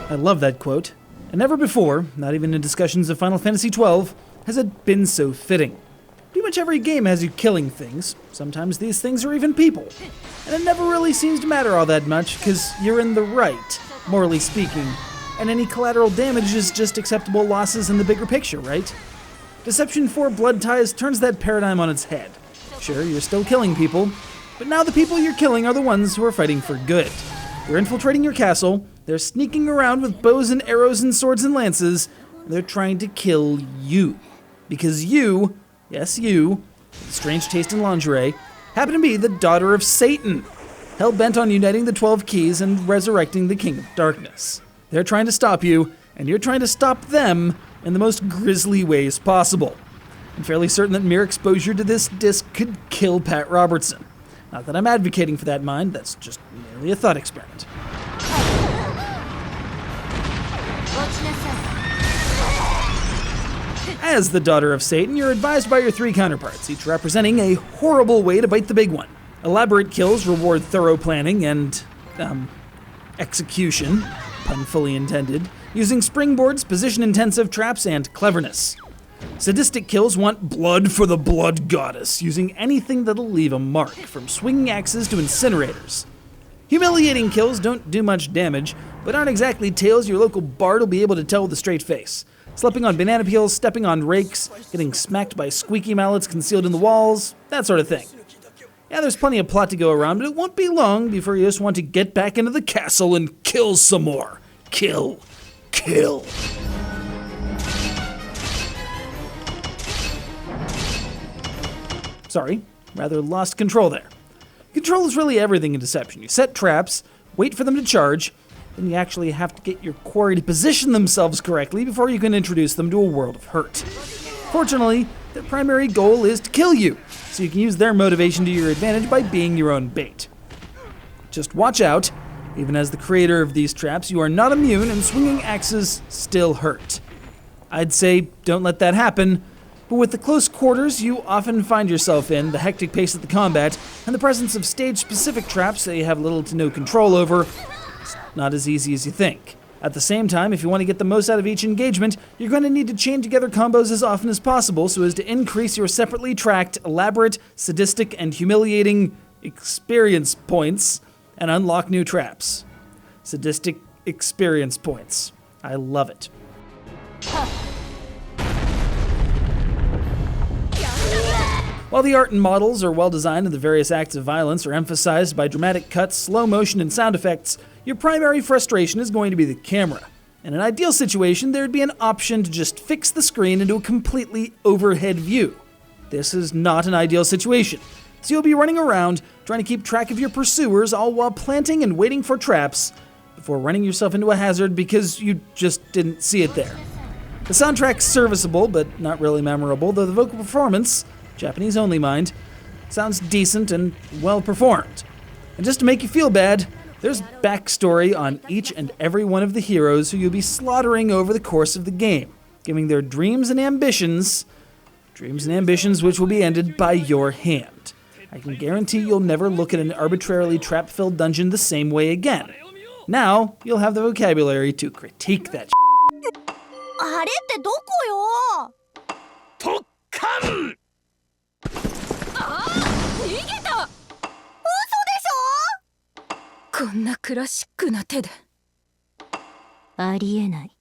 I love that quote. And never before, not even in discussions of Final Fantasy XII, has it been so fitting. Pretty much every game has you killing things. Sometimes these things are even people. And it never really seems to matter all that much, because you're in the right, morally speaking. And any collateral damage is just acceptable losses in the bigger picture, right? Deception 4 Blood Ties turns that paradigm on its head. Sure, you're still killing people, but now the people you're killing are the ones who are fighting for good. They're infiltrating your castle, they're sneaking around with bows and arrows and swords and lances, and they're trying to kill you. Because you, yes you, with a strange taste in lingerie, happen to be the daughter of Satan, hell-bent on uniting the 12 keys and resurrecting the King of Darkness. They're trying to stop you, and you're trying to stop them in the most grisly ways possible. I'm fairly certain that mere exposure to this disc could kill Pat Robertson. Not that I'm advocating for that mind, that's just merely a thought experiment. As the daughter of Satan, you're advised by your 3 counterparts, each representing a horrible way to bite the big one. Elaborate kills reward thorough planning and, execution, pun fully intended, using springboards, position-intensive traps, and cleverness. Sadistic kills want blood for the blood goddess, using anything that'll leave a mark, from swinging axes to incinerators. Humiliating kills don't do much damage, but aren't exactly tales your local bard will be able to tell with a straight face. Slipping on banana peels, stepping on rakes, getting smacked by squeaky mallets concealed in the walls, that sort of thing. Yeah, there's plenty of plot to go around, but it won't be long before you just want to get back into the castle and kill some more. Kill. Kill. Sorry, rather lost control there. Control is really everything in Deception. You set traps, wait for them to charge, then you actually have to get your quarry to position themselves correctly before you can introduce them to a world of hurt. Fortunately, their primary goal is to kill you, so you can use their motivation to your advantage by being your own bait. Just watch out. Even as the creator of these traps, you are not immune and swinging axes still hurt. I'd say don't let that happen, but with the close quarters you often find yourself in, the hectic pace of the combat, and the presence of stage-specific traps that you have little to no control over, it's not as easy as you think. At the same time, if you want to get the most out of each engagement, you're going to need to chain together combos as often as possible so as to increase your separately tracked, elaborate, sadistic, and humiliating experience points and unlock new traps. Sadistic experience points. I love it. While the art and models are well designed and the various acts of violence are emphasized by dramatic cuts, slow motion, and sound effects, your primary frustration is going to be the camera. In an ideal situation, there'd be an option to just fix the screen into a completely overhead view. This is not an ideal situation, so you'll be running around trying to keep track of your pursuers all while planting and waiting for traps before running yourself into a hazard because you just didn't see it there. The soundtrack's serviceable, but not really memorable, though the vocal performance, Japanese only mind, sounds decent and well performed. And just to make you feel bad, there's backstory on each and every one of the heroes who you'll be slaughtering over the course of the game, giving their dreams and ambitions which will be ended by your hand. I can guarantee you'll never look at an arbitrarily trap-filled dungeon the same way again. Now, you'll have the vocabulary to critique that あれってどこよ。特艦。ああ、逃げた。嘘でしょ。こんなクラシックな手で。ありえない。